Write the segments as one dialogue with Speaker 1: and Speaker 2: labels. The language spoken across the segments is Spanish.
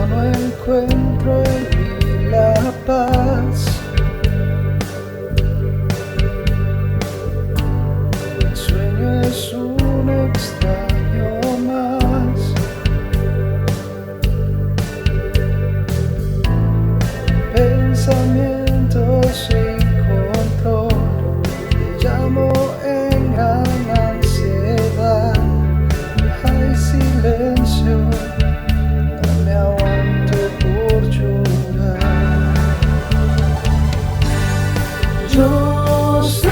Speaker 1: no encuentro en mí la paz. El sueño es un extraño más. Pensamientos sin control, te llamo en gran ansiedad. Hay silencio, no me aguanto por llorar. Yo sé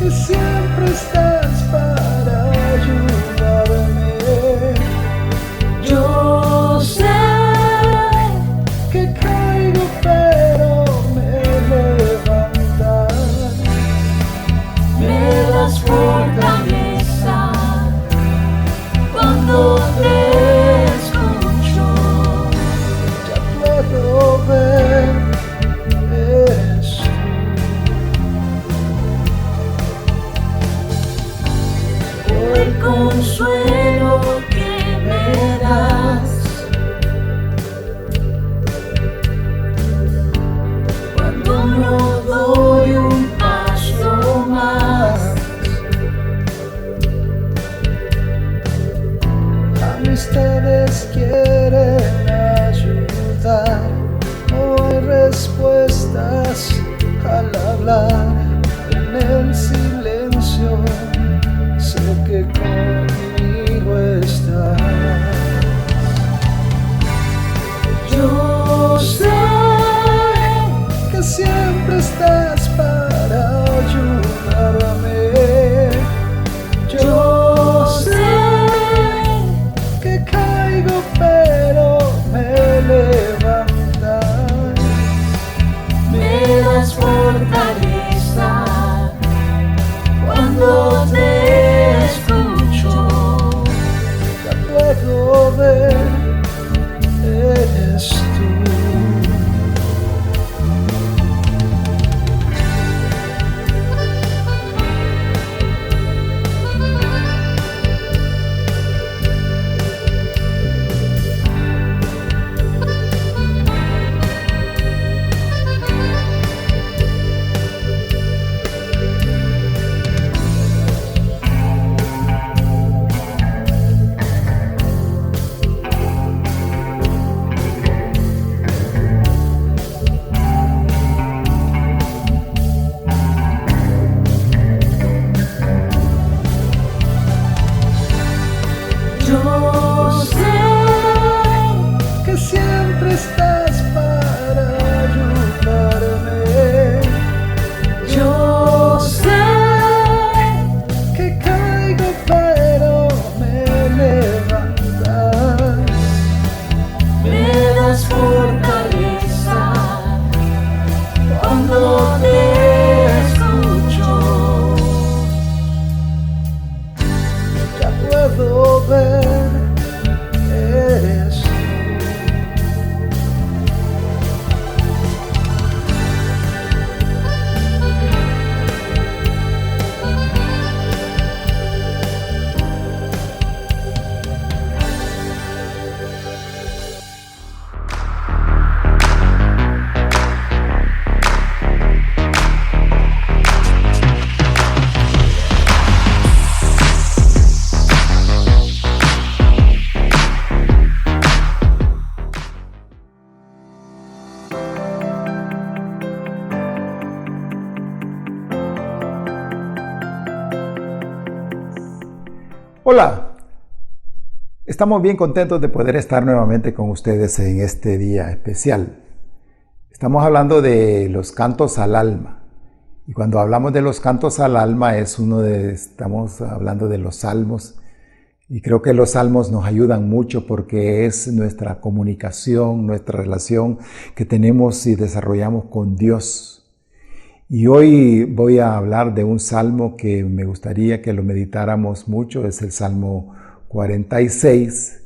Speaker 1: que siempre estás para ayudarme. Yo sé que caigo pero me levantas.
Speaker 2: Me das fortaleza cuando te escucho.
Speaker 1: Ya puedo ver, eres
Speaker 2: tú. El consuelo que me das cuando no doy un paso más.
Speaker 1: Amistades quieren ayudar, no hay respuestas al hablar. En el silencio sé que conmigo estás. Yo sé que siempre estás para ayudarme. Yo sé que caigo pero me levantas.
Speaker 2: Me das fortaleza cuando te escucho.
Speaker 1: Ya puedo ver, eres tú. Yo sé que siempre estás para ayudarme. Yo sé que caigo pero me levantas.
Speaker 2: Me das fortaleza cuando te escucho.
Speaker 1: Ya puedo ver, eres tú.
Speaker 3: Hola, estamos bien contentos de poder estar nuevamente con ustedes en este día especial. Estamos hablando de los cantos al alma. Y cuando hablamos de los cantos al alma estamos hablando de los salmos. Y creo que los salmos nos ayudan mucho porque es nuestra comunicación, nuestra relación que tenemos y desarrollamos con Dios. Y hoy voy a hablar de un salmo que me gustaría que lo meditáramos mucho, es el Salmo 46.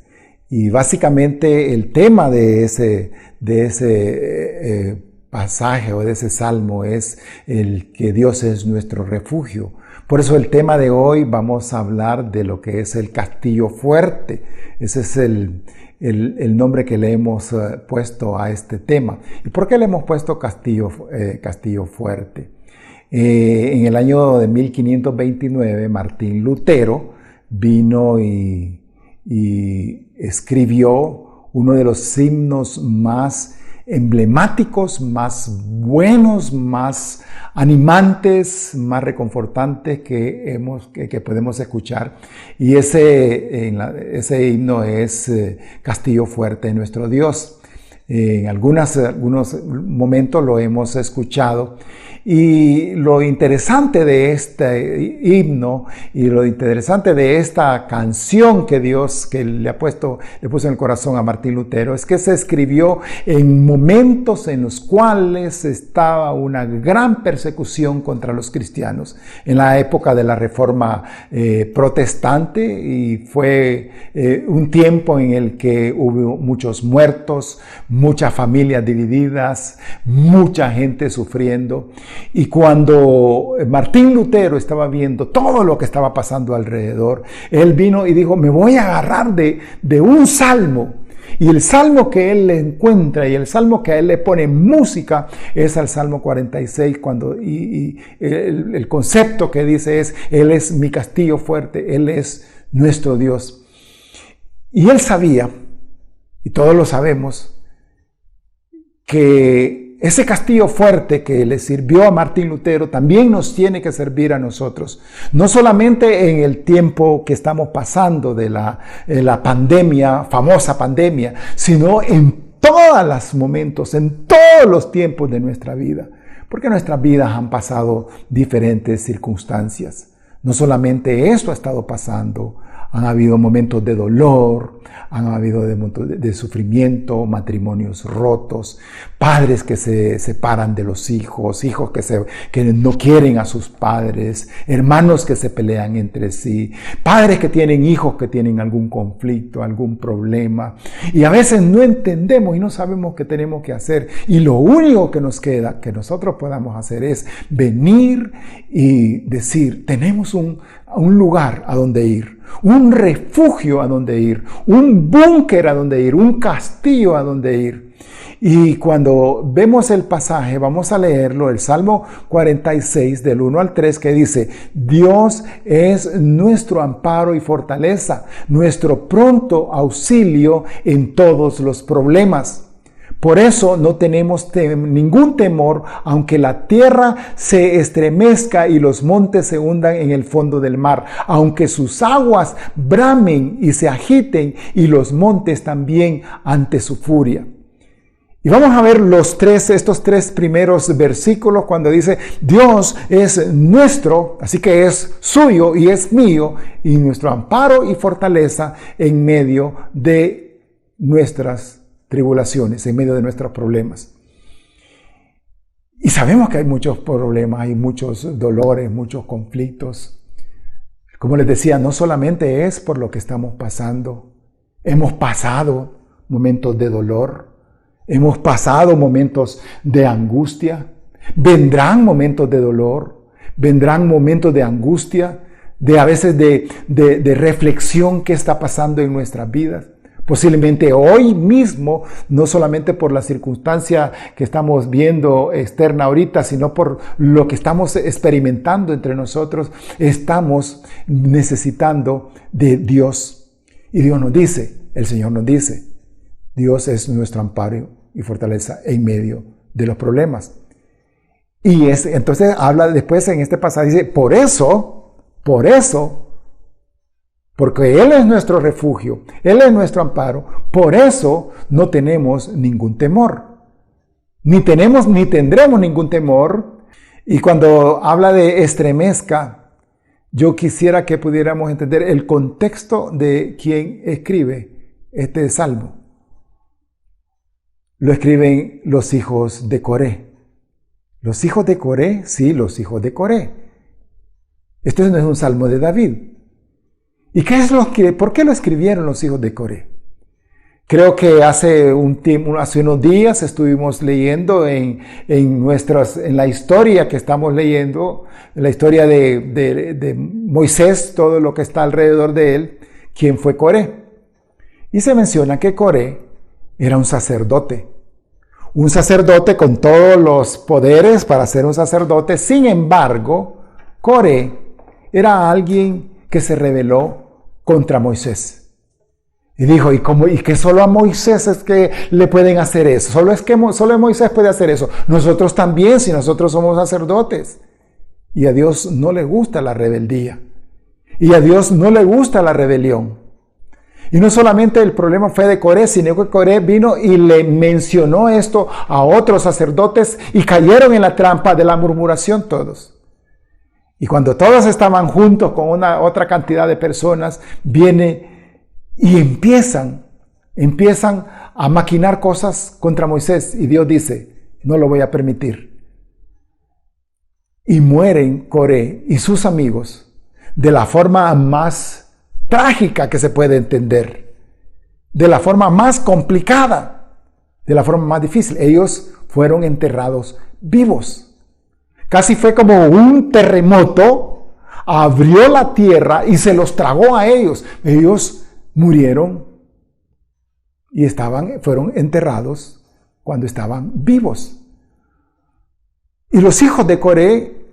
Speaker 3: Y básicamente el tema de ese pasaje o de ese salmo es el que Dios es nuestro refugio. Por eso el tema de hoy vamos a hablar de lo que es el castillo fuerte. Ese es el nombre que le hemos puesto a este tema. ¿Y por qué le hemos puesto castillo fuerte? En el año de 1529, Martín Lutero vino y escribió uno de los himnos más emblemáticos, más buenos, más animantes, más reconfortantes que podemos escuchar. Y ese himno es Castillo fuerte, nuestro Dios. En algunos momentos lo hemos escuchado. Y lo interesante de este himno y lo interesante de esta canción que Dios le puso en el corazón a Martín Lutero es que se escribió en momentos en los cuales estaba una gran persecución contra los cristianos, en la época de la Reforma protestante, y fue un tiempo en el que hubo muchos muertos, muchas familias divididas, mucha gente sufriendo. Y cuando Martín Lutero estaba viendo todo lo que estaba pasando alrededor, él vino y dijo, me voy a agarrar de un salmo. Y el salmo que él le encuentra y el salmo que a él le pone música es al Salmo 46, y el concepto que dice es, Él es mi castillo fuerte, Él es nuestro Dios. Y él sabía, y todos lo sabemos, que ese castillo fuerte que le sirvió a Martín Lutero también nos tiene que servir a nosotros. No solamente en el tiempo que estamos pasando de la pandemia, famosa pandemia, sino en todos los momentos, en todos los tiempos de nuestra vida. Porque nuestras vidas han pasado diferentes circunstancias. No solamente eso ha estado pasando, han habido momentos de dolor, han habido momentos de sufrimiento, matrimonios rotos, padres que se separan de los hijos, hijos que no quieren a sus padres, hermanos que se pelean entre sí, padres que tienen hijos que tienen algún conflicto, algún problema. Y a veces no entendemos y no sabemos qué tenemos que hacer. Y lo único que nos queda, que nosotros podamos hacer, es venir y decir, tenemos un lugar a donde ir, un refugio a donde ir, un búnker a donde ir, un castillo a donde ir. Y cuando vemos el pasaje, vamos a leerlo, el Salmo 46 del 1 al 3, que dice, Dios es nuestro amparo y fortaleza, nuestro pronto auxilio en todos los problemas. Por eso no tenemos ningún temor, aunque la tierra se estremezca y los montes se hundan en el fondo del mar, aunque sus aguas bramen y se agiten y los montes también ante su furia. Y vamos a ver estos tres primeros versículos cuando dice, Dios es nuestro, así que es suyo y es mío, y nuestro amparo y fortaleza en medio de nuestras tribulaciones, en medio de nuestros problemas. Y sabemos que hay muchos problemas, hay muchos dolores, muchos conflictos. Como les decía, no solamente es por lo que estamos pasando. Hemos pasado momentos de dolor, hemos pasado momentos de angustia. Vendrán momentos de dolor, vendrán momentos de angustia, a veces de reflexión qué está pasando en nuestras vidas. Posiblemente hoy mismo, no solamente por la circunstancia que estamos viendo externa ahorita, sino por lo que estamos experimentando entre nosotros, estamos necesitando de Dios. Y Dios nos dice, el Señor nos dice, Dios es nuestro amparo y fortaleza en medio de los problemas. Y entonces habla después en este pasaje, dice, por eso, porque Él es nuestro refugio, Él es nuestro amparo, por eso no tenemos ningún temor. Ni tendremos ningún temor. Y cuando habla de estremezca, yo quisiera que pudiéramos entender el contexto de quien escribe este salmo. Lo escriben los hijos de Coré. ¿Los hijos de Coré? Sí, los hijos de Coré. Esto no es un salmo de David. ¿Y por qué lo escribieron los hijos de Coré? Creo que hace unos días estuvimos leyendo en la historia que estamos leyendo, en la historia de Moisés, todo lo que está alrededor de él, quién fue Coré. Y se menciona que Coré era un sacerdote con todos los poderes para ser un sacerdote. Sin embargo, Coré era alguien que se rebeló contra Moisés. Y dijo, ¿y que solo a Moisés es que le pueden hacer eso? Solo Moisés puede hacer eso. Nosotros también, si nosotros somos sacerdotes. Y a Dios no le gusta la rebeldía. Y a Dios no le gusta la rebelión. Y no solamente el problema fue de Coré, sino que Coré vino y le mencionó esto a otros sacerdotes y cayeron en la trampa de la murmuración todos. Y cuando todos estaban juntos con otra cantidad de personas, viene y empiezan a maquinar cosas contra Moisés. Y Dios dice, no lo voy a permitir. Y mueren Coré y sus amigos de la forma más trágica que se puede entender, de la forma más complicada, de la forma más difícil. Ellos fueron enterrados vivos. Casi fue como un terremoto, abrió la tierra y se los tragó a ellos. Ellos murieron y fueron enterrados cuando estaban vivos. Y los hijos de Coré,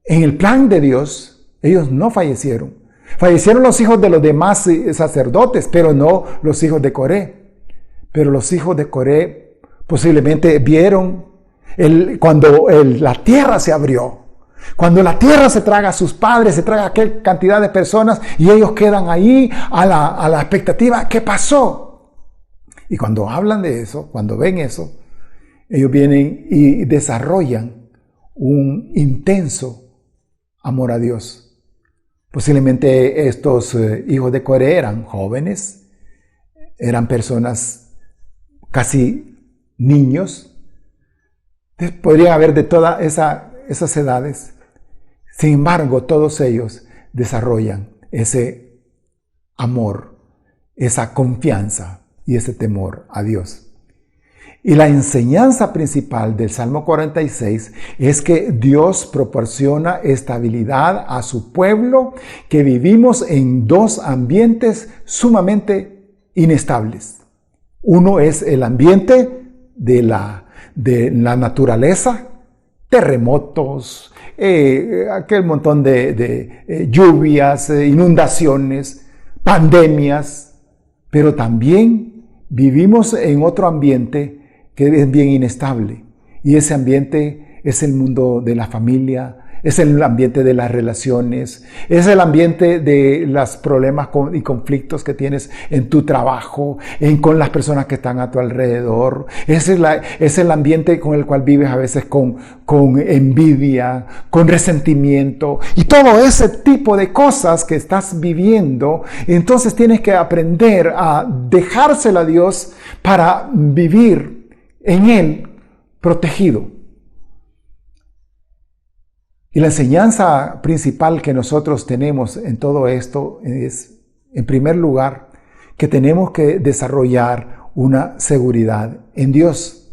Speaker 3: en el plan de Dios, ellos no fallecieron. Fallecieron los hijos de los demás sacerdotes, pero no los hijos de Coré. Pero los hijos de Coré posiblemente vieron cuando la tierra se abrió. Cuando la tierra se traga a sus padres, se traga a aquella cantidad de personas y ellos quedan ahí a la expectativa, ¿qué pasó? Y cuando hablan de eso, cuando ven eso, ellos vienen y desarrollan un intenso amor a Dios. Posiblemente estos hijos de Coré eran jóvenes, eran personas casi niños, podrían haber de todas esas edades. Sin embargo, todos ellos desarrollan ese amor, esa confianza y ese temor a Dios. Y la enseñanza principal del Salmo 46 es que Dios proporciona estabilidad a su pueblo, que vivimos en dos ambientes sumamente inestables. Uno es el ambiente de la naturaleza, terremotos, aquel montón de lluvias, inundaciones, pandemias, pero también vivimos en otro ambiente que es bien inestable, y ese ambiente es el mundo de la familia, es el ambiente de las relaciones, es el ambiente de los problemas y conflictos que tienes en tu trabajo, con las personas que están a tu alrededor. Es el ambiente con el cual vives a veces con envidia, con resentimiento y todo ese tipo de cosas que estás viviendo. Entonces tienes que aprender a dejárselo a Dios para vivir en Él protegido. Y la enseñanza principal que nosotros tenemos en todo esto es, en primer lugar, que tenemos que desarrollar una seguridad en Dios.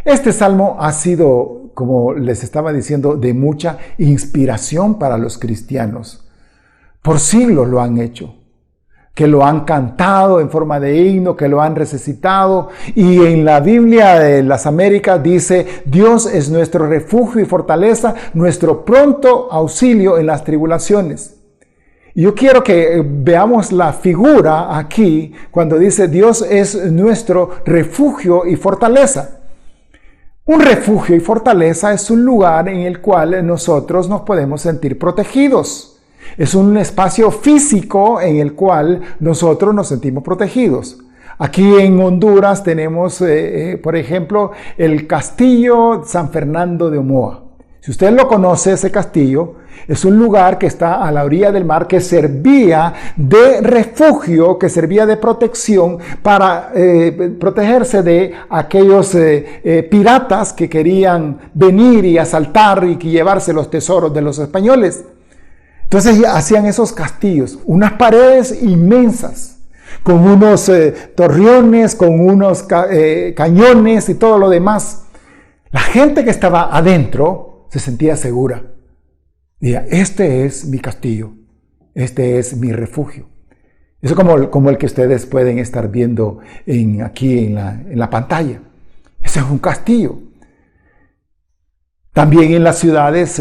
Speaker 3: Este salmo ha sido, como les estaba diciendo, de mucha inspiración para los cristianos. Por siglos lo han hecho, que lo han cantado en forma de himno, que lo han recitado. Y en la Biblia de las Américas dice, Dios es nuestro refugio y fortaleza, nuestro pronto auxilio en las tribulaciones. Y yo quiero que veamos la figura aquí cuando dice Dios es nuestro refugio y fortaleza. Un refugio y fortaleza es un lugar en el cual nosotros nos podemos sentir protegidos. Es un espacio físico en el cual nosotros nos sentimos protegidos. Aquí en Honduras tenemos, por ejemplo, el castillo San Fernando de Omoa. Si usted lo conoce, ese castillo es un lugar que está a la orilla del mar, que servía de refugio, que servía de protección para protegerse de aquellos piratas que querían venir y asaltar y llevarse los tesoros de los españoles. Entonces hacían esos castillos, unas paredes inmensas, con unos torreones, con unos cañones y todo lo demás. La gente que estaba adentro se sentía segura. Decía, este es mi castillo, este es mi refugio. Eso como el que ustedes pueden estar viendo aquí en la pantalla. Ese es un castillo. También en las ciudades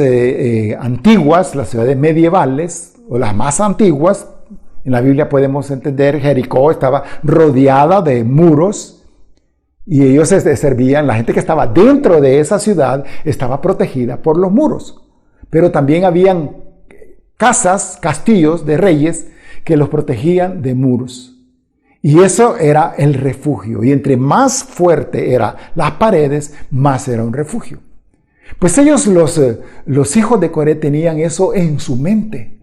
Speaker 3: antiguas, las ciudades medievales, o las más antiguas, en la Biblia podemos entender, Jericó estaba rodeada de muros y ellos servían, la gente que estaba dentro de esa ciudad estaba protegida por los muros. Pero también habían casas, castillos de reyes que los protegían de muros. Y eso era el refugio. Y entre más fuerte eran las paredes, más era un refugio. Pues ellos, los hijos de Coré, tenían eso en su mente.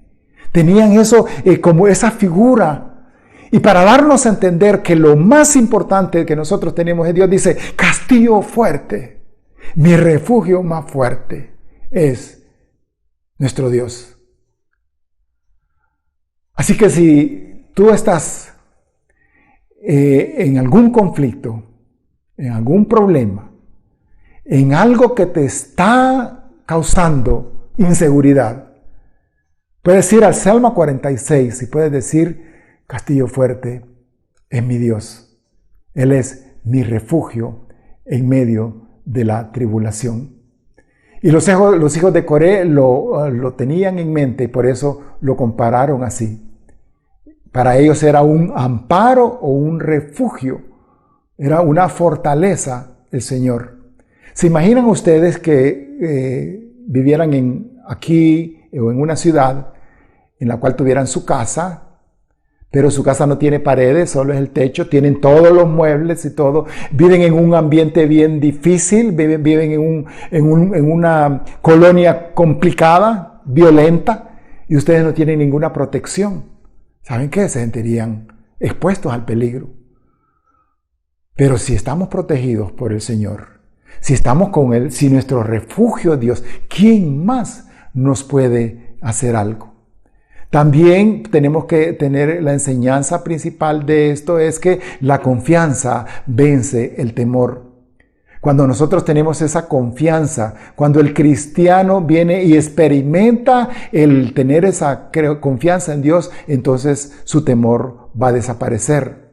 Speaker 3: Tenían eso como esa figura. Y para darnos a entender que lo más importante que nosotros tenemos es Dios, dice, castillo fuerte, mi refugio más fuerte es nuestro Dios. Así que si tú estás en algún conflicto, en algún problema, en algo que te está causando inseguridad, puedes ir al Salmo 46 y puedes decir, castillo fuerte es mi Dios. Él es mi refugio en medio de la tribulación. Y los hijos de Coré lo tenían en mente y por eso lo compararon así. Para ellos era un amparo o un refugio, era una fortaleza el Señor. ¿Se imaginan ustedes que vivieran aquí o en una ciudad en la cual tuvieran su casa, pero su casa no tiene paredes, solo es el techo, tienen todos los muebles y todo, viven en un ambiente bien difícil, viven en una colonia complicada, violenta, y ustedes no tienen ninguna protección? ¿Saben qué? Se sentirían expuestos al peligro. Pero si estamos protegidos por el Señor, si estamos con Él, si nuestro refugio es Dios, ¿quién más nos puede hacer algo? También tenemos que tener la enseñanza principal de esto, es que la confianza vence el temor. Cuando nosotros tenemos esa confianza, cuando el cristiano viene y experimenta el tener esa confianza en Dios, entonces su temor va a desaparecer.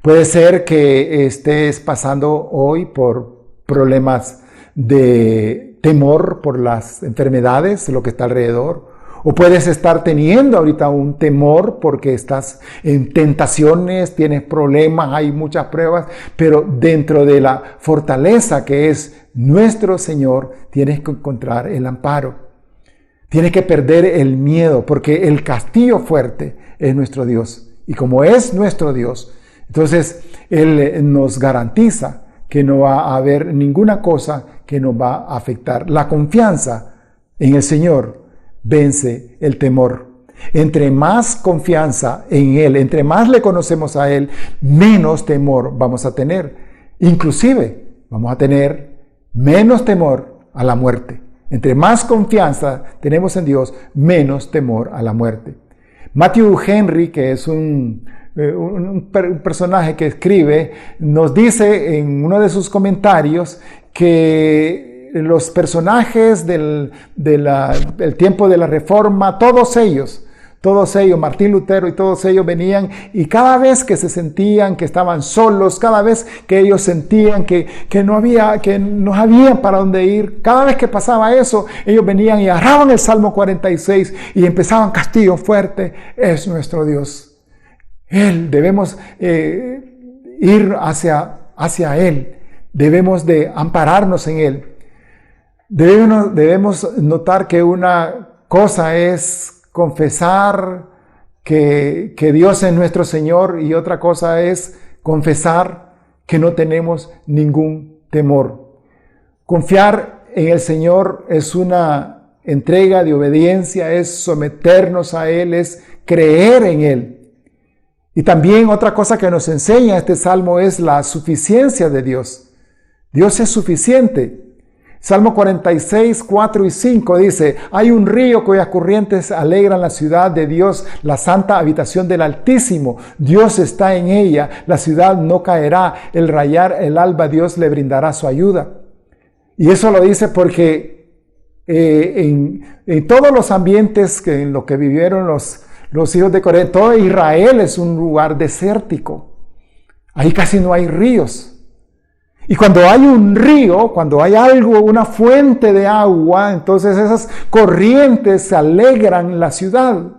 Speaker 3: Puede ser que estés pasando hoy por problemas de temor por las enfermedades, lo que está alrededor. O puedes estar teniendo ahorita un temor porque estás en tentaciones, tienes problemas, hay muchas pruebas, pero dentro de la fortaleza que es nuestro Señor, tienes que encontrar el amparo. Tienes que perder el miedo porque el castillo fuerte es nuestro Dios. Y como es nuestro Dios, entonces Él nos garantiza que no va a haber ninguna cosa que nos va a afectar. La confianza en el Señor vence el temor. Entre más confianza en Él, entre más le conocemos a Él, menos temor vamos a tener. Inclusive vamos a tener menos temor a la muerte. Entre más confianza tenemos en Dios, menos temor a la muerte. Matthew Henry, que es un personaje que escribe, nos dice en uno de sus comentarios que los personajes del tiempo de la Reforma, todos ellos, Martín Lutero y todos ellos venían y cada vez que se sentían que estaban solos, cada vez que ellos sentían que no había para dónde ir, cada vez que pasaba eso, ellos venían y agarraban el Salmo 46 y empezaban, castillo fuerte es nuestro Dios. Él, debemos ir hacia Él, debemos de ampararnos en Él. Debemos notar que una cosa es confesar que Dios es nuestro Señor y otra cosa es confesar que no tenemos ningún temor. Confiar en el Señor es una entrega de obediencia, es someternos a Él, es creer en Él. Y también otra cosa que nos enseña este salmo es la suficiencia de Dios. Dios es suficiente. Salmo 46, 4 y 5 dice, hay un río cuyas corrientes alegran la ciudad de Dios, la santa habitación del Altísimo. Dios está en ella, la ciudad no caerá, el rayar el alba Dios le brindará su ayuda. Y eso lo dice porque en todos los ambientes en los que vivieron los hijos de Coré, todo Israel es un lugar desértico. Ahí casi no hay ríos. Y cuando hay un río, cuando hay algo, una fuente de agua, entonces esas corrientes alegran la ciudad.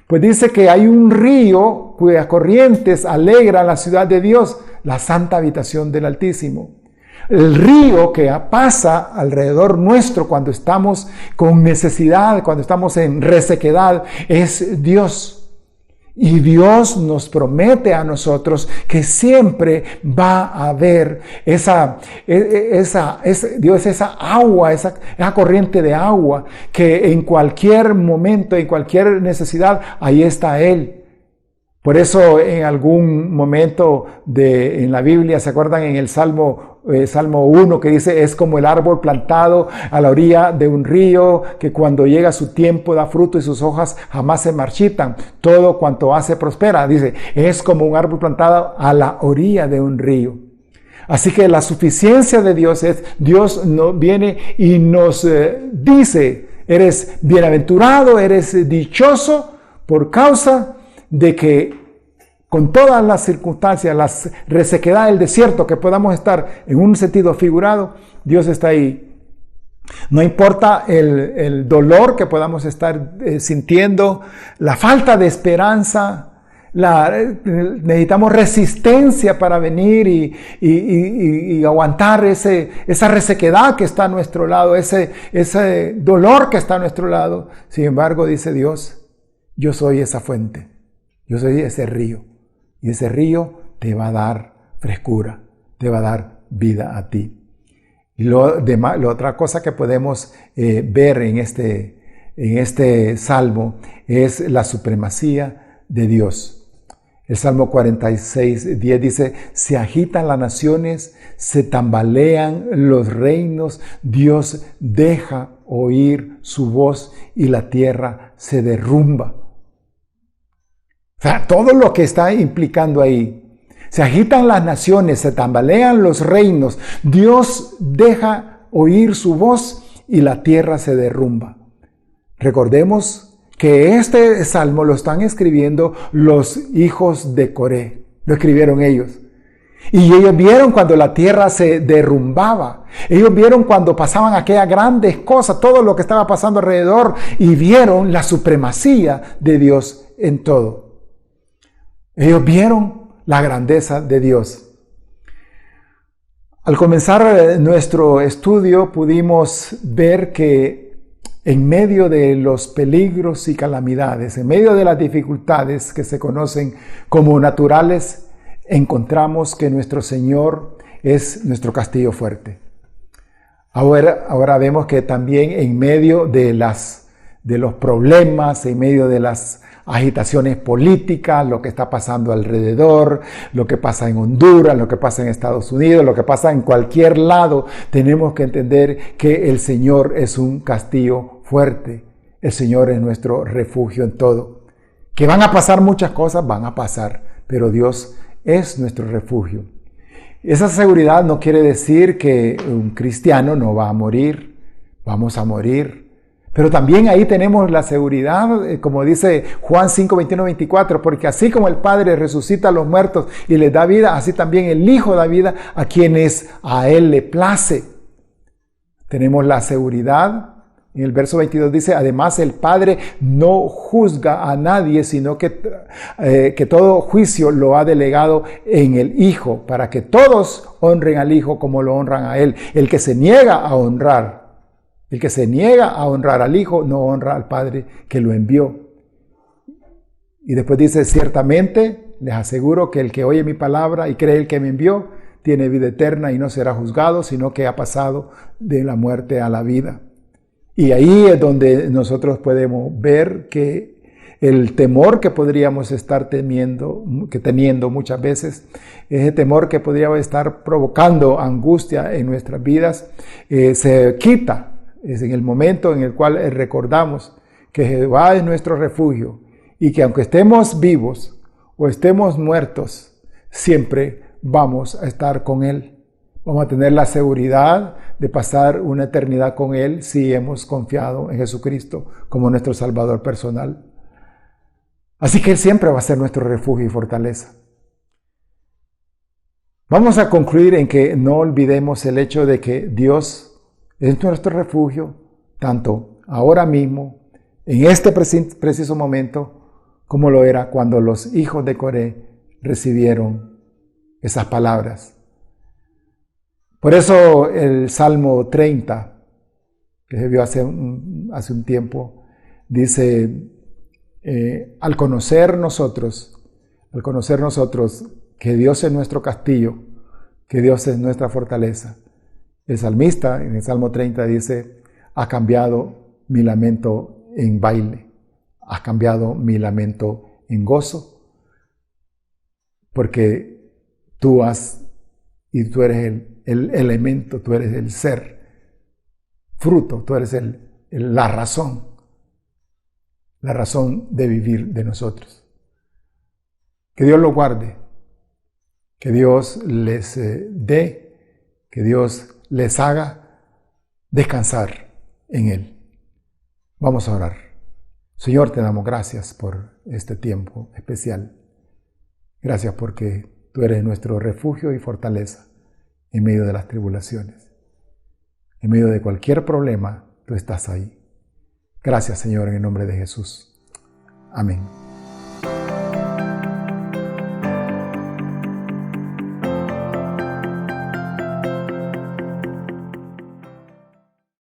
Speaker 3: Pues dice que hay un río cuyas corrientes alegran la ciudad de Dios, la santa habitación del Altísimo. El río que pasa alrededor nuestro cuando estamos con necesidad, cuando estamos en resequedad, es Dios. Y Dios nos promete a nosotros que siempre va a haber esa agua, esa corriente de agua, que en cualquier momento, en cualquier necesidad, ahí está Él. Por eso en algún momento en la Biblia, ¿se acuerdan en el Salmo 1 que dice, es como el árbol plantado a la orilla de un río, que cuando llega su tiempo da fruto y sus hojas jamás se marchitan, todo cuanto hace prospera? Dice, es como un árbol plantado a la orilla de un río. Así que la suficiencia de Dios es, Dios no viene y nos dice, eres bienaventurado, eres dichoso por causa de que con todas las circunstancias, las resequedad del desierto que podamos estar en un sentido figurado, Dios está ahí. No importa el dolor que podamos estar sintiendo, la falta de esperanza, necesitamos resistencia para venir y aguantar esa resequedad que está a nuestro lado, ese dolor que está a nuestro lado. Sin embargo, dice Dios, yo soy esa fuente. Yo soy ese río, y ese río te va a dar frescura, te va a dar vida a ti. Y la otra cosa que podemos ver en este salmo es la supremacía de Dios. El Salmo 46, 10 dice, se agitan las naciones, se tambalean los reinos, Dios deja oír su voz y la tierra se derrumba. O sea, todo lo que está implicando ahí. Se agitan las naciones, se tambalean los reinos. Dios deja oír su voz y la tierra se derrumba. Recordemos que este salmo lo están escribiendo los hijos de Coré. Lo escribieron ellos. Y ellos vieron cuando la tierra se derrumbaba. Ellos vieron cuando pasaban aquellas grandes cosas, todo lo que estaba pasando alrededor. Y vieron la supremacía de Dios en todo. Ellos vieron la grandeza de Dios. Al comenzar nuestro estudio pudimos ver que en medio de los peligros y calamidades, en medio de las dificultades que se conocen como naturales, encontramos que nuestro Señor es nuestro castillo fuerte. Ahora vemos que también en medio de los problemas, en medio de las agitaciones políticas, lo que está pasando alrededor, lo que pasa en Honduras, lo que pasa en Estados Unidos, lo que pasa en cualquier lado, tenemos que entender que el Señor es un castillo fuerte. El Señor es nuestro refugio en todo. Que van a pasar muchas cosas, van a pasar, pero Dios es nuestro refugio. Esa seguridad no quiere decir que un cristiano no va a morir, vamos a morir. Pero también ahí tenemos la seguridad, como dice Juan 5, 21, 24, porque así como el Padre resucita a los muertos y les da vida, así también el Hijo da vida a quienes a Él le place. Tenemos la seguridad. En el verso 22 dice, además el Padre no juzga a nadie, sino que todo juicio lo ha delegado en el Hijo, para que todos honren al Hijo como lo honran a Él. El que se niega a honrar al Hijo, no honra al Padre que lo envió. Y después dice, ciertamente les aseguro que el que oye mi palabra y cree el que me envió, tiene vida eterna y no será juzgado, sino que ha pasado de la muerte a la vida. Y ahí es donde nosotros podemos ver que el temor que podríamos estar teniendo muchas veces, ese temor que podría estar provocando angustia en nuestras vidas, se quita. Es en el momento en el cual recordamos que Jehová es nuestro refugio y que aunque estemos vivos o estemos muertos, siempre vamos a estar con Él. Vamos a tener la seguridad de pasar una eternidad con Él si hemos confiado en Jesucristo como nuestro Salvador personal. Así que Él siempre va a ser nuestro refugio y fortaleza. Vamos a concluir en que no olvidemos el hecho de que Dios es nuestro refugio, tanto ahora mismo, en este preciso momento, como lo era cuando los hijos de Coré recibieron esas palabras. Por eso el Salmo 30, que se vio hace un tiempo, dice, al conocer nosotros que Dios es nuestro castillo, que Dios es nuestra fortaleza, el salmista en el Salmo 30 dice, ha cambiado mi lamento en baile, has cambiado mi lamento en gozo, porque tú eres el elemento, tú eres el ser, fruto, tú eres la razón de vivir de nosotros. Que Dios lo guarde, que Dios les dé, que Dios les haga descansar en Él. Vamos a orar. Señor, te damos gracias por este tiempo especial. Gracias porque tú eres nuestro refugio y fortaleza en medio de las tribulaciones. En medio de cualquier problema, tú estás ahí. Gracias, Señor, en el nombre de Jesús. Amén.